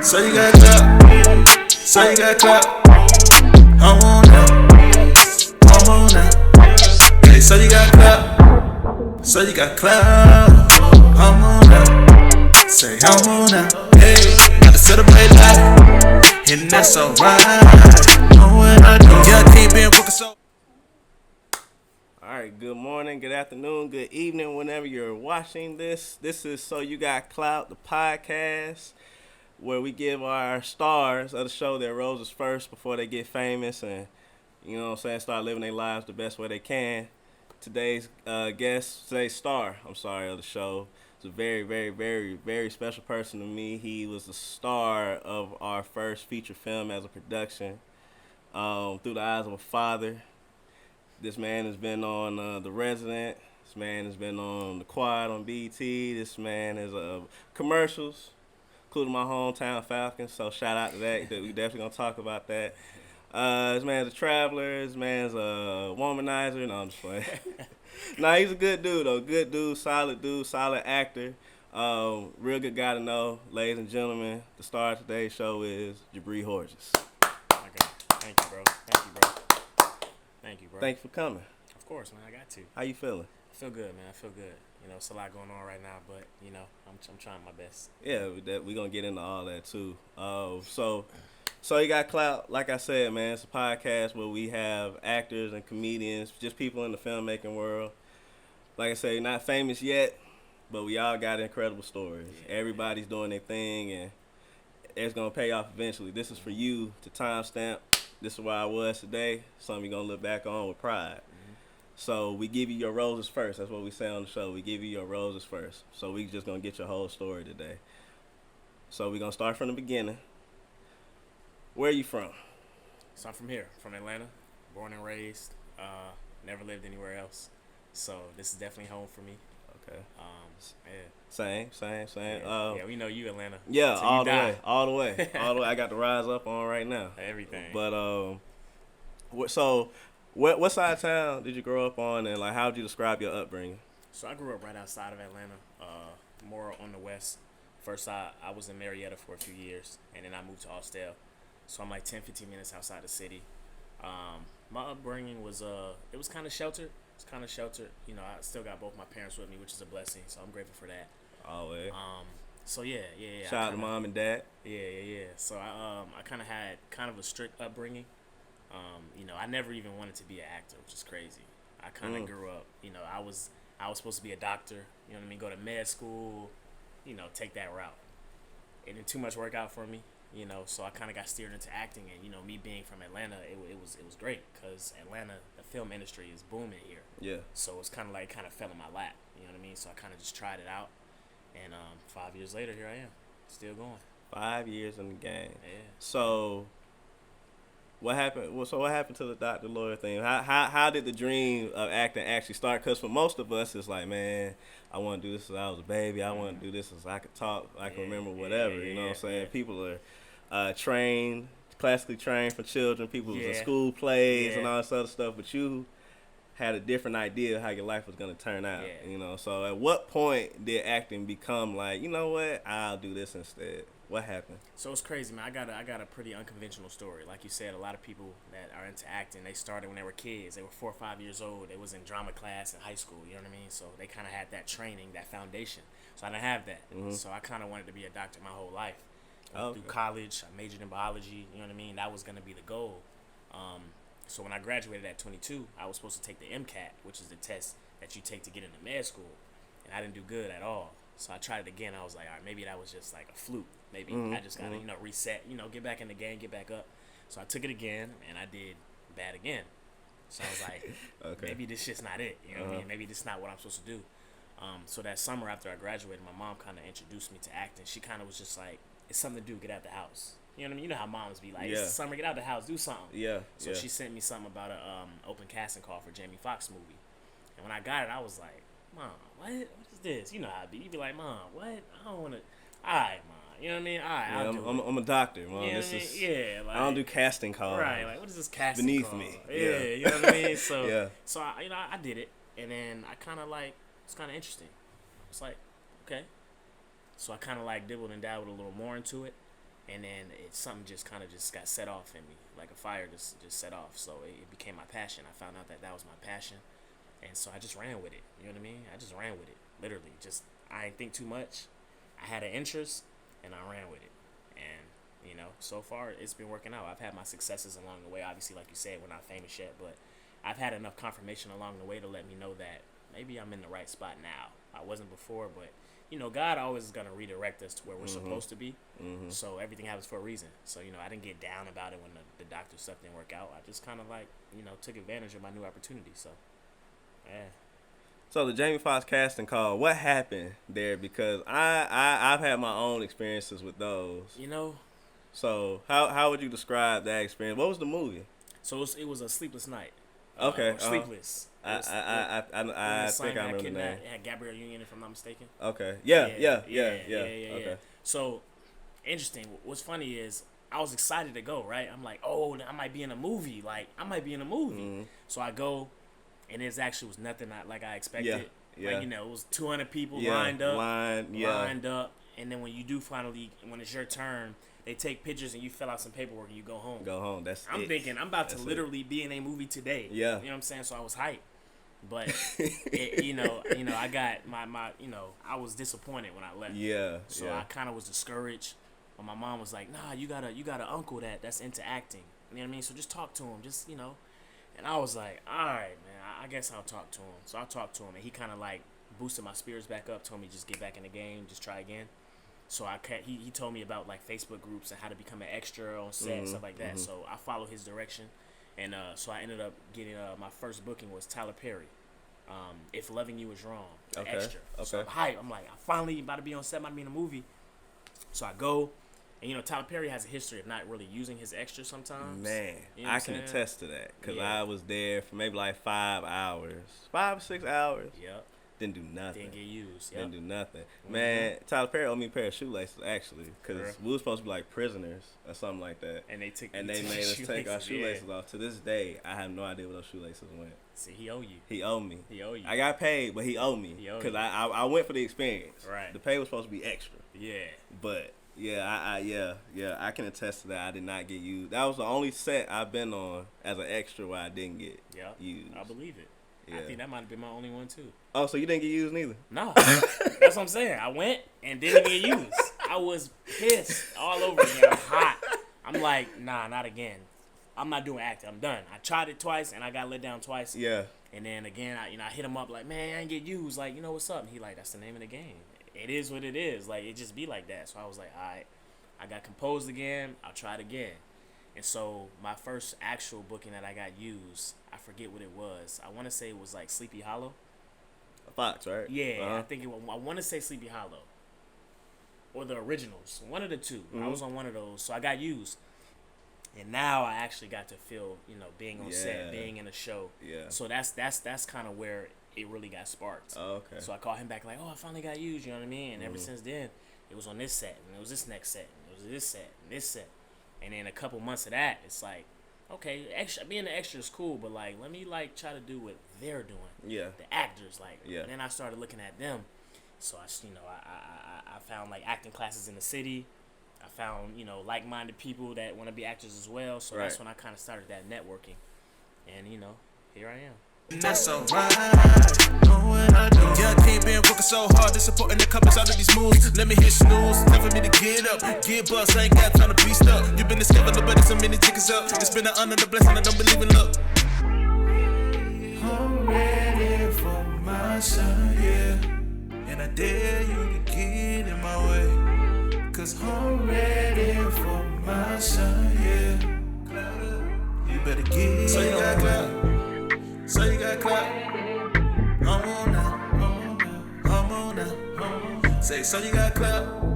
So you got clout, so you got clout. I'm on that, I'm on that. Hey, so you got clout, so you got clout. I'm on that, say I'm on that. Hey, gotta celebrate life, and that's alright. Know what I do? Yeah, I can't be working so. Alright, good morning, good afternoon, good evening, whenever you're watching this. This is So You Got Clout, the podcast, where we give our stars of the show their roses first before they get famous and, you know what I'm saying, start living their lives the best way they can. Today's today's star of the show is a very, very, very, very special person to me. He was the star of our first feature film as a production, Through the Eyes of a Father. This man has been on The Resident. This man has been on The Quad on BT. This man is commercials, including my hometown Falcons. So shout out to that. We definitely gonna talk about that. This man's a traveler. This man's a womanizer. No, I'm just playing. Nah, he's a good dude though. Good dude, solid actor. Real good guy to know. Ladies and gentlemen, the star of today's show is Jibre Hordges. Okay. Thank you, bro. Thank you, bro. Thank you for coming. Of course, man. I got to. How you feeling? I feel good, man. I feel good. You know, it's a lot going on right now, but you know, I'm trying my best. Yeah, we're gonna get into all that too. So you got clout. Like I said, man, it's a podcast where we have actors and comedians, just people in the filmmaking world. Like I say, not famous yet, but we all got incredible stories. Yeah, everybody's doing their thing, and it's gonna pay off eventually. This is for you to timestamp. This is where I was today. Something you're gonna look back on with pride. Mm-hmm. So we give you your roses first. That's what we say on the show. We give you your roses first. So we just gonna get your whole story today. So we're gonna start from the beginning. Where are you from? So I'm from here, from Atlanta, born and raised. Never lived anywhere else. So this is definitely home for me. Okay. Yeah. Same. Yeah, we know you, Atlanta. Yeah, so all the way. I got to rise up on right now. Everything. But so what side of town did you grow up on, and like how would you describe your upbringing? So I grew up right outside of Atlanta, more on the west. First, I was in Marietta for a few years, and then I moved to Austell. So I'm like 10, 15 minutes outside the city. My upbringing was it was kind of sheltered. It's kind of sheltered. You know, I still got both my parents with me, which is a blessing. So I'm grateful for that. Always. So yeah. Shout out to mom and dad. Yeah. So I kind of had kind of a strict upbringing. You know, I never even wanted to be an actor, which is crazy. I kind of grew up. You know, I was supposed to be a doctor. You know what I mean? Go to med school. You know, take that route. It didn't too much work out for me. You know, so I kind of got steered into acting, and you know, me being from Atlanta, it was great because Atlanta, the film industry is booming here. Yeah. So it's kind of fell in my lap. You know what I mean? So I kind of just tried it out, and 5 years later, here I am, still going. 5 years in the game. Yeah. So what happened? Well, so what happened to the doctor lawyer thing? How did the dream of acting actually start? Because for most of us, it's like, man, I want to do this as I was a baby. I want to do this as I could talk. I can remember whatever. You know what I'm saying? Yeah. People are trained, classically trained for children. People was in school plays and all this other stuff. But you had a different idea of how your life was going to turn out. Yeah. You know, so at what point did acting become like, you know what, I'll do this instead? What happened? So it's crazy, man. I got a pretty unconventional story. Like you said, a lot of people that are into acting, they started when they were kids. They were 4 or 5 years old. They was in drama class in high school. You know what I mean? So they kind of had that training, that foundation. So I didn't have that. Mm-hmm. So I kind of wanted to be a doctor my whole life. Through college, I majored in biology. You know what I mean? That was going to be the goal. So when I graduated at 22, I was supposed to take the MCAT, which is the test that you take to get into med school. And I didn't do good at all. So I tried it again. I was like, all right, maybe that was just like a fluke. Maybe I just got to, reset, get back in the game, get back up. So I took it again, and I did bad again. So I was like, maybe this shit's not it. You know what I mean? Maybe this is not what I'm supposed to do. So that summer after I graduated, my mom kind of introduced me to acting. She kind of was just like, it's something to do, get out the house. You know what I mean? You know how moms be like, it's the summer, get out the house, do something. Yeah. So she sent me something about an open casting call for Jamie Foxx movie. And when I got it, I was like, Mom, what is this? You know how it be. You be like, Mom, what? I don't want to. All right, Mom. You know what I mean? All right, I'll do it. I'm a doctor, Mom. You know what I mean? Like, I don't do casting calls. Right, like, what is this casting beneath call? me. Yeah, you know what I mean? So, so I did it. And then I kind of like, it's kind of interesting. It's like, okay. So I kind of like dibbled and dabbled a little more into it. and then something just kind of just got set off in me, like a fire just set off. So it became my passion. I found out that was my passion, and so I just ran with it. You know what I mean? I just ran with it, literally. Just I didn't think too much. I had an interest, and I ran with it. And so far it's been working out. I've had my successes along the way. Obviously, like you said, we're not famous yet, but I've had enough confirmation along the way to let me know that maybe I'm in the right spot now. I wasn't before, but God always is gonna redirect us to where we're supposed to be. So everything happens for a reason. So I didn't get down about it when the doctor stuff didn't work out. I just kind of like took advantage of my new opportunity. So yeah. So the Jamie Foxx casting call, what happened there? Because I've had my own experiences with those. So how would you describe that experience? What was the movie? So it was a sleepless night. Okay. Sleepless. I think I remember the name. It had Gabrielle Union, if I'm not mistaken. Okay. Yeah. Okay. So interesting. What's funny is I was excited to go. Right. I'm like, oh, I might be in a movie. So I go, and it actually was nothing like I expected. Yeah. Like, it was 200 people lined up, and then when you do when it's your turn, they take pictures and you fill out some paperwork and you go home. I'm thinking I'm about to literally be in a movie today. Yeah. You know what I'm saying? So I was hyped. But I got my I was disappointed when I left. Yeah. So I kind of was discouraged. But my mom was like, "Nah, you got an uncle that's into acting. You know what I mean? So just talk to him. Just And I was like, all right, man, I guess I'll talk to him. So I talked to him, and he kind of like boosted my spirits back up, told me just get back in the game, just try again. So he told me about like Facebook groups and how to become an extra on set and stuff like that. So I followed his direction, and so I ended up getting my first booking was Tyler Perry. If Loving You Is Wrong, extra. So I'm hyped. I'm like, I finally about to be on set, about to be in a movie. So I go. And Tyler Perry has a history of not really using his extras sometimes. Man, I can attest to that because I was there for maybe like 5 hours, 5 or 6 hours. Yep. Didn't do nothing. Didn't get used. Didn't do nothing. Man, Tyler Perry owed me a pair of shoelaces actually because we were supposed to be like prisoners or something like that. And they made us take our shoelaces off. To this day, I have no idea where those shoelaces went. See, he owe you. He owed me. He owe you. I got paid, but he owed me because I went for the experience. Right. The pay was supposed to be extra. Yeah. But. Yeah, I can attest to that. I did not get used. That was the only set I've been on as an extra where I didn't get used. I believe it. Yeah. I think that might have been my only one too. Oh, so you didn't get used neither? No. That's what I'm saying. I went and didn't get used. I was pissed all over again. I'm hot. I'm like, nah, not again. I'm not doing acting. I'm done. I tried it twice and I got let down twice. Yeah. And then again, I hit him up like, man, I didn't get used. Like, what's up? And he like, that's the name of the game. It is what it is. Like, it just be like that. So I was like, all right, I got composed again. I'll try it again. And so my first actual booking that I got used, I forget what it was. I want to say it was like Sleepy Hollow. Fox, right? Yeah, I want to say Sleepy Hollow. Or the originals. One of the two. I was on one of those. So I got used. And now I actually got to feel, being on set, being in a show. Yeah. So that's kind of where it really got sparked. Oh, okay. So I called him back like, I finally got used, you know what I mean? And ever since then, it was on this set, and it was this next set, and it was this set, and this set. And then a couple months of that, it's like, okay, being an extra is cool, but like, let me like try to do what they're doing. Yeah. The actors, like. Yeah. And then I started looking at them. So I found like acting classes in the city. I found, like-minded people that want to be actors as well. So that's when I kind of started that networking. And, here I am. That's alright. Know what I do. Yeah, I can't been working so hard. They supporting the companies out of these moves. Let me hit snooze. Time for me to get up. Get bust. I ain't got time to be stuck. You been discovered, nobody so many tickets up. It's been an honor, the blessing. I don't believe in luck. I'm ready for my son, yeah. And I dare you to get in my way. Cause I'm ready for my son, yeah. You better get. So you got clout. So you got clout. I'm on now. Say, so you got clout.